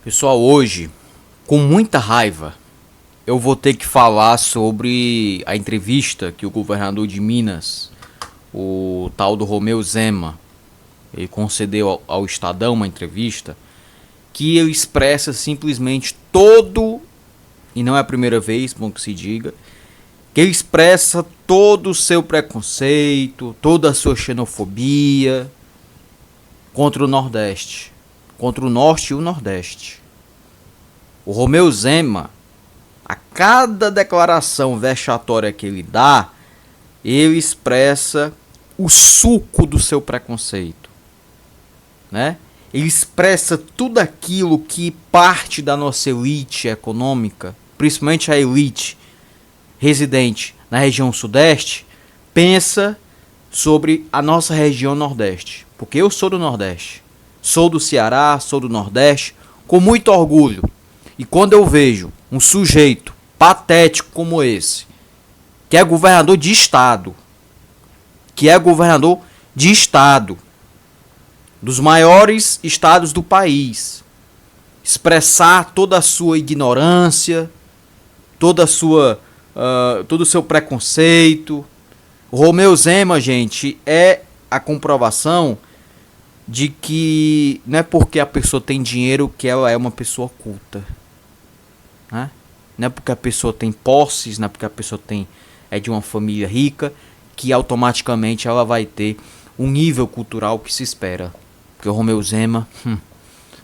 Pessoal, hoje, com muita raiva, eu vou ter que falar sobre a entrevista que o governador de Minas, o tal do Romeu Zema, ele concedeu ao Estadão uma entrevista que ele expressa simplesmente todo, e não é a primeira vez, bom que se diga, que ele expressa todo o seu preconceito, toda a sua xenofobia contra o Nordeste, contra o Norte e o Nordeste. O Romeu Zema, a cada declaração vexatória que ele dá, ele expressa o suco do seu preconceito, né? Ele expressa tudo aquilo que parte da nossa elite econômica, principalmente a elite residente na região sudeste, pensa sobre a nossa região nordeste. Porque eu sou do Nordeste, sou do Ceará, sou do Nordeste, com muito orgulho. E quando eu vejo um sujeito patético como esse, que é governador de estado, dos maiores estados do país, expressar toda a sua ignorância, todo o seu preconceito. O Romeu Zema, gente, é a comprovação de que não é porque a pessoa tem dinheiro que ela é uma pessoa culta, né? Não é porque a pessoa tem posses, não é porque a pessoa é de uma família rica que automaticamente ela vai ter um nível cultural que se espera. Porque o Romeu Zema,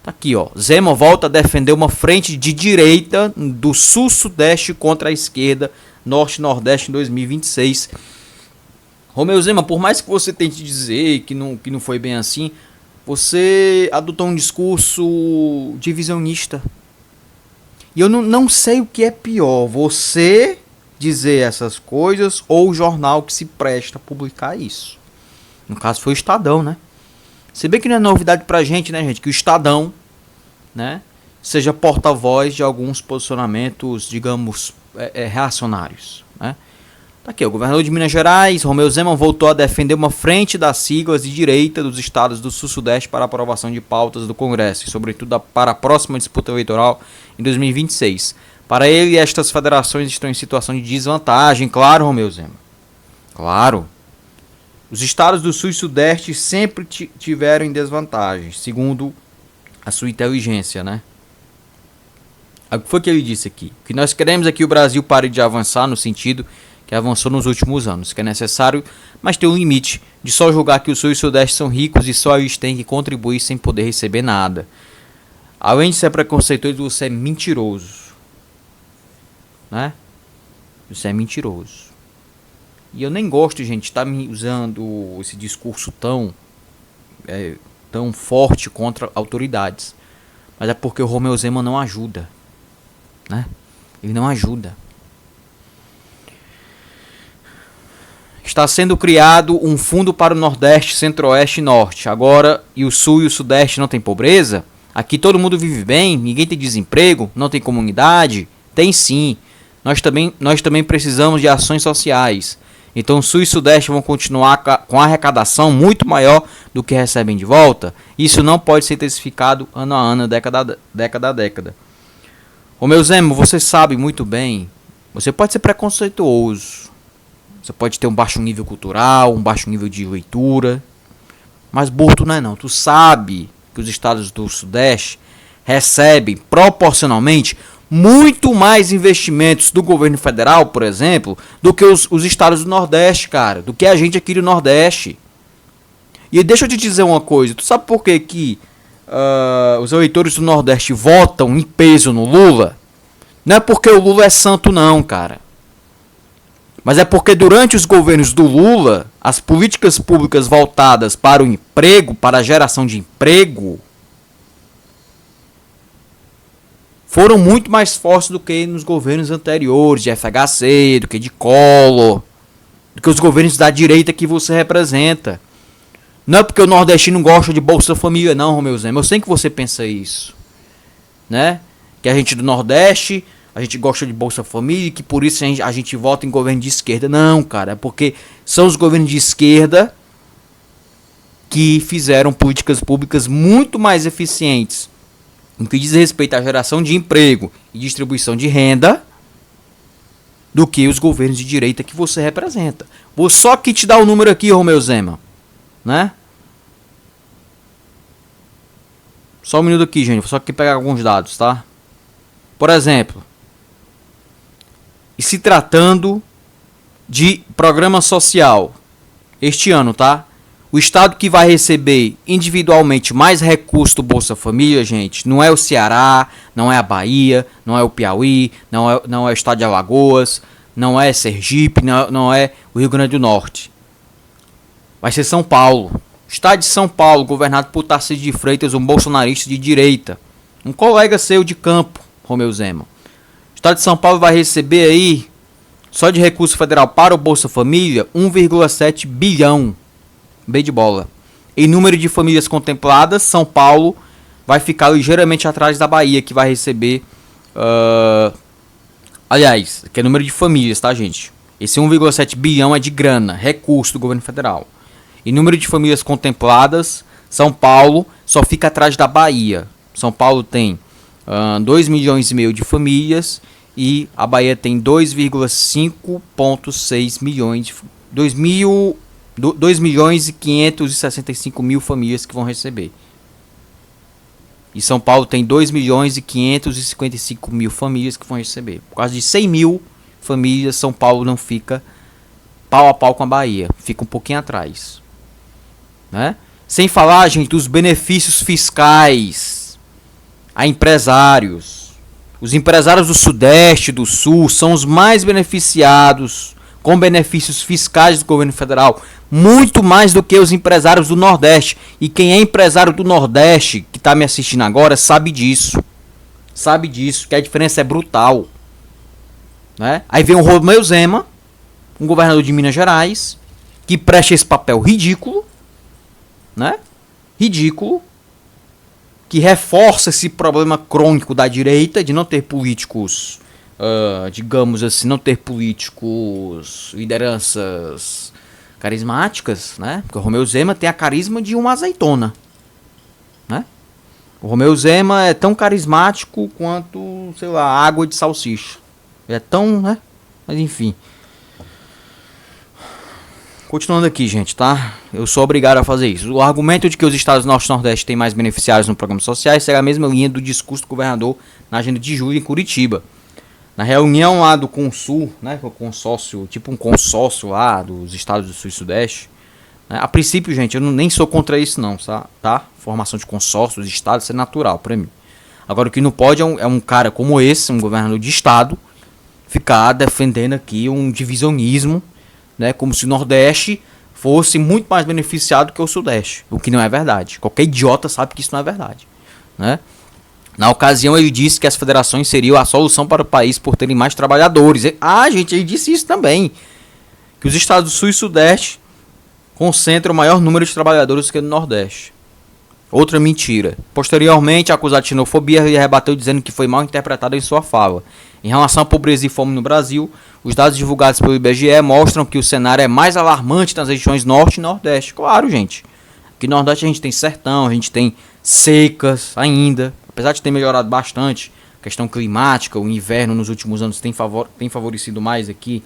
tá aqui, ó. Zema volta a defender uma frente de direita do sul-sudeste contra a esquerda norte-nordeste em 2026. Romeu Zema, por mais que você tente dizer que não foi bem assim, você adotou um discurso divisionista. E eu não sei o que é pior, você dizer essas coisas ou o jornal que se presta a publicar isso. No caso foi o Estadão, né? Se bem que não é novidade pra gente, né, gente? Que o Estadão, né, seja porta-voz de alguns posicionamentos, digamos, reacionários, né? Tá aqui, o governador de Minas Gerais, Romeu Zema, voltou a defender uma frente das siglas de direita dos estados do sul-sudeste para aprovação de pautas do Congresso, e sobretudo para a próxima disputa eleitoral em 2026. Para ele, estas federações estão em situação de desvantagem. Claro, Romeu Zema. Claro. Os estados do sul e sudeste sempre tiveram em desvantagem, segundo a sua inteligência, né? O que foi que ele disse aqui? Que nós queremos é que o Brasil pare de avançar no sentido que avançou nos últimos anos, que é necessário, mas tem um limite de só julgar que o sul e o sudeste são ricos e só eles têm que contribuir sem poder receber nada. Além de ser preconceituoso, você é mentiroso, né? Você é mentiroso. E eu nem gosto, gente, de estar me usando esse discurso tão forte contra autoridades. Mas é porque o Romeu Zema não ajuda, né? Ele não ajuda. Está sendo criado um fundo para o Nordeste, Centro-Oeste e Norte. Agora, e o Sul e o Sudeste não tem pobreza? Aqui todo mundo vive bem, ninguém tem desemprego, não tem comunidade? Tem sim. Nós também precisamos de ações sociais. Então o Sul e Sudeste vão continuar com a arrecadação muito maior do que recebem de volta. Isso não pode ser intensificado ano a ano, década a década. Romeu Zema, você sabe muito bem, você pode ser preconceituoso, você pode ter um baixo nível cultural, um baixo nível de leitura, mas burro tu não é não. Tu sabe que os estados do Sudeste recebem proporcionalmente muito mais investimentos do governo federal, por exemplo, do que os estados do Nordeste, cara, do que a gente aqui do Nordeste. E deixa eu te dizer uma coisa, tu sabe por que os eleitores do Nordeste votam em peso no Lula? Não é porque o Lula é santo não, cara. Mas é porque durante os governos do Lula, as políticas públicas voltadas para o emprego, para a geração de emprego, foram muito mais fortes do que nos governos anteriores, de FHC, do que de Collor, do que os governos da direita que você representa. Não é porque o nordestino gosta de Bolsa Família não, Romeu Zema. Eu sei que você pensa isso, né? Que a gente do Nordeste, a gente gosta de Bolsa Família, que por isso a gente vota em governo de esquerda. Não, cara, é porque são os governos de esquerda que fizeram políticas públicas muito mais eficientes no que diz respeito à geração de emprego e distribuição de renda, do que os governos de direita que você representa. Vou só que te dar o número aqui, Romeu Zema, né? Só um minuto aqui, gente, vou só aqui pegar alguns dados, tá? Por exemplo, e se tratando de programa social, este ano, tá? O estado que vai receber individualmente mais recursos do Bolsa Família, gente, não é o Ceará, não é a Bahia, não é o Piauí, não é o estado de Alagoas, não é Sergipe, não é o Rio Grande do Norte. Vai ser São Paulo. O estado de São Paulo, governado por Tarcísio de Freitas, um bolsonarista de direita. Um colega seu de campo, Romeu Zema. O estado de São Paulo vai receber aí, só de recurso federal para o Bolsa Família, 1,7 bilhão. B de bola. Em número de famílias contempladas, São Paulo vai ficar ligeiramente atrás da Bahia, que vai receber... aliás, que é número de famílias, tá, gente? Esse 1,7 bilhão é de grana, recurso do governo federal. Em número de famílias contempladas, São Paulo só fica atrás da Bahia. São Paulo tem 2 milhões e meio de famílias e a Bahia tem 2,5,6 milhões. 2 milhões e 565 mil famílias que vão receber. E São Paulo tem 2 milhões e 555 mil famílias que vão receber. Por causa de 100 mil famílias, São Paulo não fica pau a pau com a Bahia. Fica um pouquinho atrás. Né? Sem falar, gente, dos benefícios fiscais a empresários. Os empresários do Sudeste, do Sul, são os mais beneficiados com benefícios fiscais do governo federal, muito mais do que os empresários do Nordeste. E quem é empresário do Nordeste, que está me assistindo agora, sabe disso. Sabe disso, que a diferença é brutal. Né? Aí vem o Romeu Zema, um governador de Minas Gerais, que presta esse papel ridículo, né? Ridículo, que reforça esse problema crônico da direita de não ter políticos... digamos assim, não ter políticos, lideranças carismáticas, né? Porque o Romeu Zema tem a carisma de uma azeitona, né? O Romeu Zema é tão carismático quanto, sei lá, água de salsicha. É tão, né? Mas enfim. Continuando aqui, gente, tá? Eu sou obrigado a fazer isso. O argumento de que os estados do Norte e Nordeste têm mais beneficiários no programa sociais será a mesma linha do discurso do governador na agenda de julho em Curitiba. Na reunião lá do Consul, né, o consórcio, tipo um consórcio lá dos estados do Sul e Sudeste, né, a princípio, gente, eu nem sou contra isso não, tá? Formação de consórcio dos estados, isso é natural pra mim. Agora, o que não pode é um cara como esse, um governador de estado, ficar defendendo aqui um divisionismo, né, como se o Nordeste fosse muito mais beneficiado que o Sudeste, o que não é verdade. Qualquer idiota sabe que isso não é verdade, né? Na ocasião, ele disse que as federações seriam a solução para o país por terem mais trabalhadores. Gente, ele disse isso também. Que os estados do Sul e Sudeste concentram o maior número de trabalhadores que no Nordeste. Outra mentira. Posteriormente, acusado de xenofobia, ele rebateu dizendo que foi mal interpretado em sua fala. Em relação à pobreza e fome no Brasil, os dados divulgados pelo IBGE mostram que o cenário é mais alarmante nas regiões Norte e Nordeste. Claro, gente. Aqui no Nordeste a gente tem sertão, a gente tem secas ainda. Apesar de ter melhorado bastante a questão climática, o inverno nos últimos anos tem favorecido mais aqui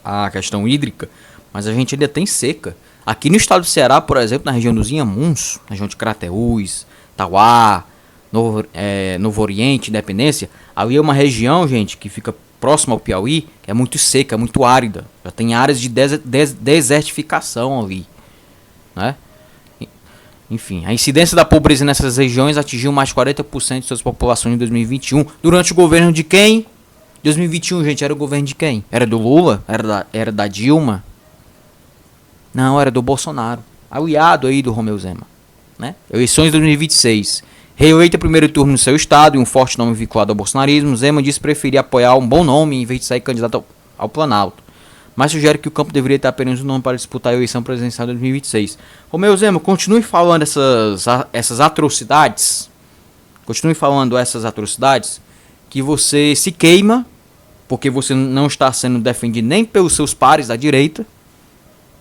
a questão hídrica, mas a gente ainda tem seca. Aqui no estado do Ceará, por exemplo, na região dos Inhamuns, na região de Crateús, Tauá, Novo Oriente, Independência, ali é uma região, gente, que fica próxima ao Piauí, que é muito seca, muito árida. Já tem áreas de desertificação ali, né? Enfim, a incidência da pobreza nessas regiões atingiu mais de 40% de suas populações em 2021. Durante o governo de quem? 2021, gente, era o governo de quem? Era do Lula? Era da Dilma? Não, era do Bolsonaro. Aliado aí do Romeu Zema, né? Eleições de 2026. Reeleito em primeiro turno no seu estado e um forte nome vinculado ao bolsonarismo, Zema disse preferir apoiar um bom nome em vez de sair candidato ao Planalto. Mas sugere que o campo deveria ter apenas um nome para disputar a eleição presidencial de 2026. Romeu Zema, continue falando essas atrocidades. Continue falando essas atrocidades que você se queima, porque você não está sendo defendido nem pelos seus pares da direita,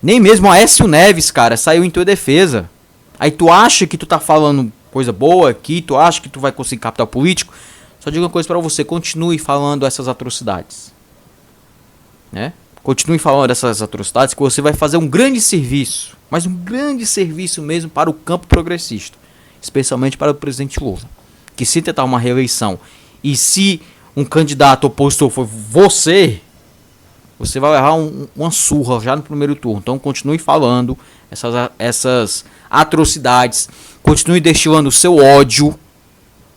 nem mesmo Aécio Neves, cara, saiu em tua defesa. Aí tu acha que tu tá falando coisa boa aqui, tu acha que tu vai conseguir capital político, só digo uma coisa para você, continue falando essas atrocidades, né? Continue falando dessas atrocidades que você vai fazer um grande serviço, mas um grande serviço mesmo para o campo progressista, especialmente para o presidente Lula, que se tentar uma reeleição e se um candidato opositor for você vai levar uma surra já no primeiro turno. Então continue falando essas atrocidades, continue destilando o seu ódio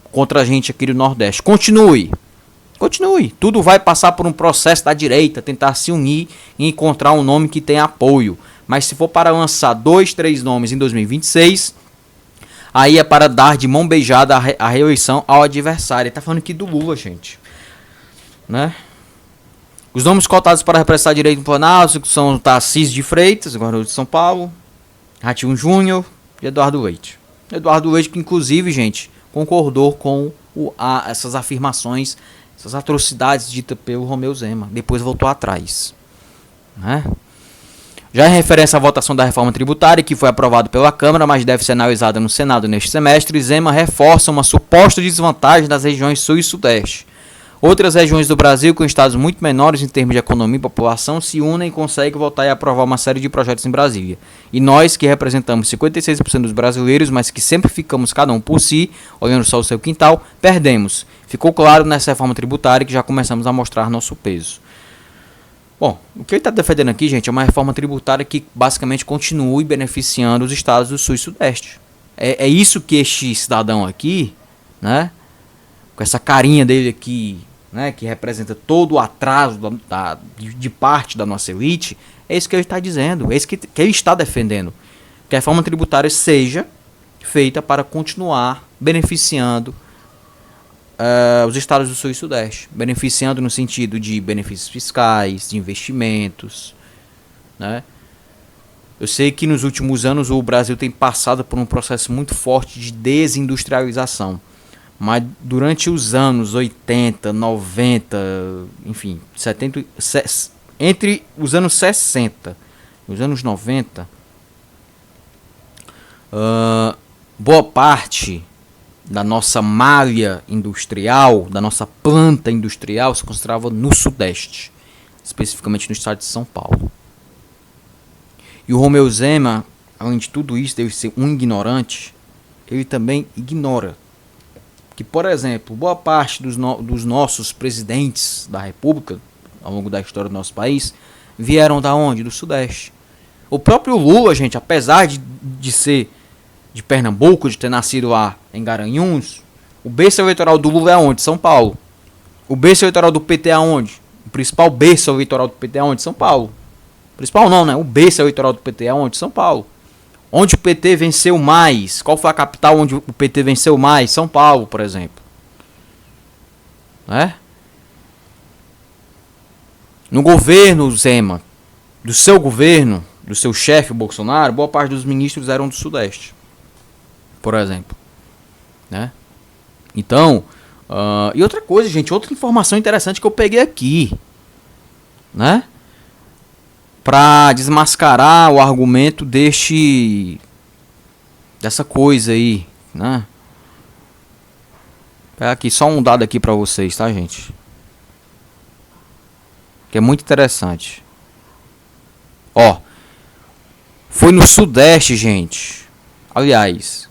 contra a gente aqui do Nordeste. Continue. Tudo vai passar por um processo da direita, tentar se unir e encontrar um nome que tenha apoio. Mas se for para lançar 2, 3 nomes em 2026, aí é para dar de mão beijada a reeleição ao adversário. Ele tá falando aqui do Lula, gente, né? Os nomes cotados para representar direito no Planalto são Tarcísio de Freitas, governador de São Paulo, Ratinho Júnior e Eduardo Leite. Eduardo Leite, que inclusive, gente, concordou com essas afirmações, essas atrocidades ditas pelo Romeu Zema. Depois voltou atrás, né? Já em referência à votação da reforma tributária, que foi aprovada pela Câmara, mas deve ser analisada no Senado neste semestre, Zema reforça uma suposta desvantagem das regiões Sul e Sudeste. Outras regiões do Brasil, com estados muito menores em termos de economia e população, se unem e conseguem votar e aprovar uma série de projetos em Brasília. E nós, que representamos 56% dos brasileiros, mas que sempre ficamos cada um por si, olhando só o seu quintal, perdemos. Ficou claro nessa reforma tributária que já começamos a mostrar nosso peso. Bom, o que ele está defendendo aqui, gente, é uma reforma tributária que basicamente continue beneficiando os estados do Sul e Sudeste. É isso que este cidadão aqui, né, com essa carinha dele aqui, né, que representa todo o atraso de parte da nossa elite, é isso que ele está dizendo, é isso que ele está defendendo. Que a reforma tributária seja feita para continuar beneficiando os estados do Sul e Sudeste. Beneficiando no sentido de benefícios fiscais, de investimentos, né? Eu sei que nos últimos anos o Brasil tem passado por um processo muito forte de desindustrialização. Mas durante os anos 80, 90, enfim, 70, entre os anos 60 e os anos 90, boa parte da nossa malha industrial, da nossa planta industrial, se concentrava no Sudeste, especificamente no estado de São Paulo. E o Romeu Zema, além de tudo isso, deve ser um ignorante, ele também ignora que, por exemplo, boa parte dos nossos presidentes da República, ao longo da história do nosso país, vieram da onde? Do Sudeste. O próprio Lula, gente, apesar de ser de Pernambuco, de ter nascido lá em Garanhuns, o berço eleitoral do Lula é onde? São Paulo. O berço eleitoral do PT é onde? O principal berço eleitoral do PT é onde? São Paulo. Principal não, né? O berço eleitoral do PT é onde? São Paulo. Onde o PT venceu mais? Qual foi a capital onde o PT venceu mais? São Paulo, por exemplo. Né? No governo Zema, do seu governo, do seu chefe Bolsonaro, boa parte dos ministros eram do Sudeste, por exemplo. Né? Então, e outra coisa, gente, outra informação interessante que eu peguei aqui, né? Para desmascarar o argumento dessa coisa aí, né? Vou pegar aqui só um dado aqui para vocês, tá, gente? Que é muito interessante. Ó, foi no Sudeste, gente. Aliás,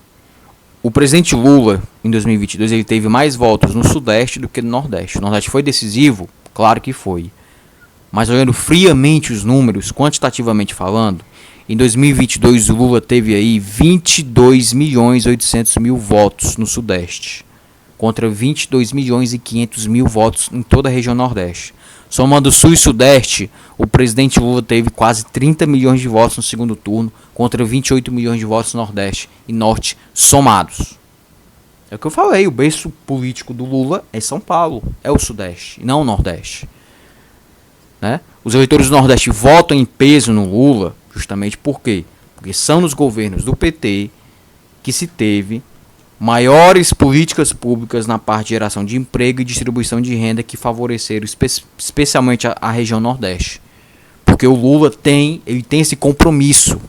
o presidente Lula, em 2022, ele teve mais votos no Sudeste do que no Nordeste. O Nordeste foi decisivo? Claro que foi. Mas olhando friamente os números, quantitativamente falando, em 2022 o Lula teve aí 22.800.000 votos no Sudeste, contra 22.500.000 votos em toda a região Nordeste. Somando Sul e Sudeste, o presidente Lula teve quase 30 milhões de votos no segundo turno, contra 28 milhões de votos no Nordeste e Norte somados. É o que eu falei, o berço político do Lula é São Paulo, é o Sudeste, e não o Nordeste. Né? Os eleitores do Nordeste votam em peso no Lula, justamente por quê? Porque são nos governos do PT que se teve maiores políticas públicas na parte de geração de emprego e distribuição de renda que favoreceram especialmente a região Nordeste. Porque o Lula tem esse compromisso,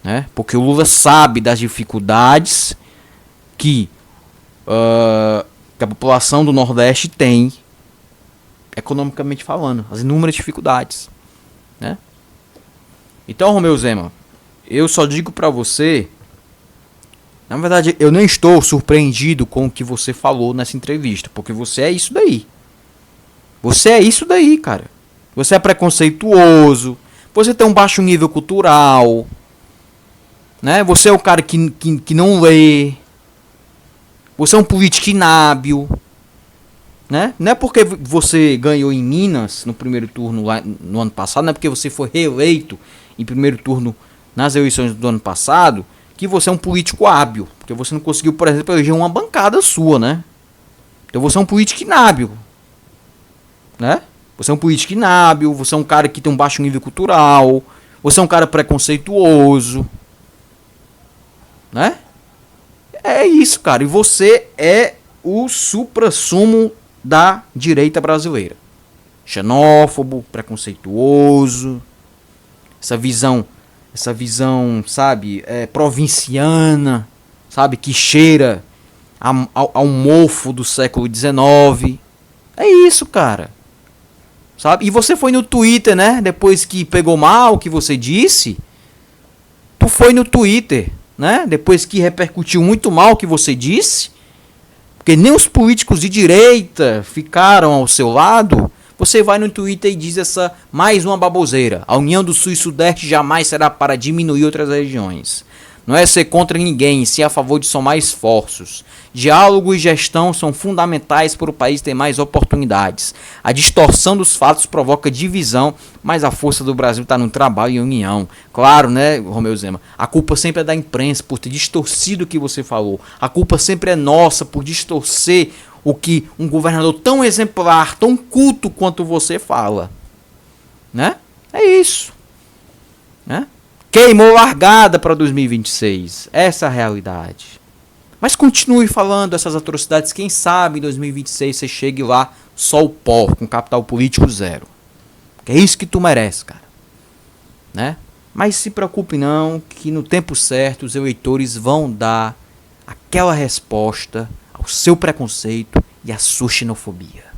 né? Porque o Lula sabe das dificuldades que, que a população do Nordeste tem, economicamente falando, as inúmeras dificuldades, né? Então, Romeu Zema, eu só digo pra você, na verdade, eu não estou surpreendido com o que você falou nessa entrevista, porque você é isso daí. Você é isso daí, cara. Você é preconceituoso, você tem um baixo nível cultural, né? Você é o cara que não lê, você é um político inábil, né? Não é porque você ganhou em Minas no primeiro turno lá no ano passado, não é porque você foi reeleito em primeiro turno nas eleições do ano passado, que você é um político hábil, porque você não conseguiu, por exemplo, eleger uma bancada sua, né? Então você é um político inábil, né? Você é um político inábil, você é um cara que tem um baixo nível cultural, você é um cara preconceituoso, né? É isso, cara. E você é o suprassumo da direita brasileira. Xenófobo, preconceituoso, essa visão, sabe, provinciana, sabe, que cheira ao mofo do século XIX. É isso, cara. Sabe? E você foi no Twitter, né? Depois que pegou mal o que você disse, tu foi no Twitter, né? Depois que repercutiu muito mal o que você disse, porque nem os políticos de direita ficaram ao seu lado, você vai no Twitter e diz essa mais uma baboseira. A União do Sul e Sudeste jamais será para diminuir outras regiões. Não é ser contra ninguém, sim a favor de somar esforços. Diálogo e gestão são fundamentais para o país ter mais oportunidades. A distorção dos fatos provoca divisão, mas a força do Brasil está no trabalho e união. Claro, né, Romeu Zema? A culpa sempre é da imprensa por ter distorcido o que você falou. A culpa sempre é nossa por distorcer o que um governador tão exemplar, tão culto quanto você fala. Né? É isso. Né? Queimou largada para 2026. Essa é a realidade. Mas continue falando essas atrocidades. Quem sabe em 2026 você chegue lá só o pó, com capital político zero. Que é isso que tu merece, cara. Né? Mas se preocupe não, que no tempo certo os eleitores vão dar aquela resposta ao seu preconceito e à sua xenofobia.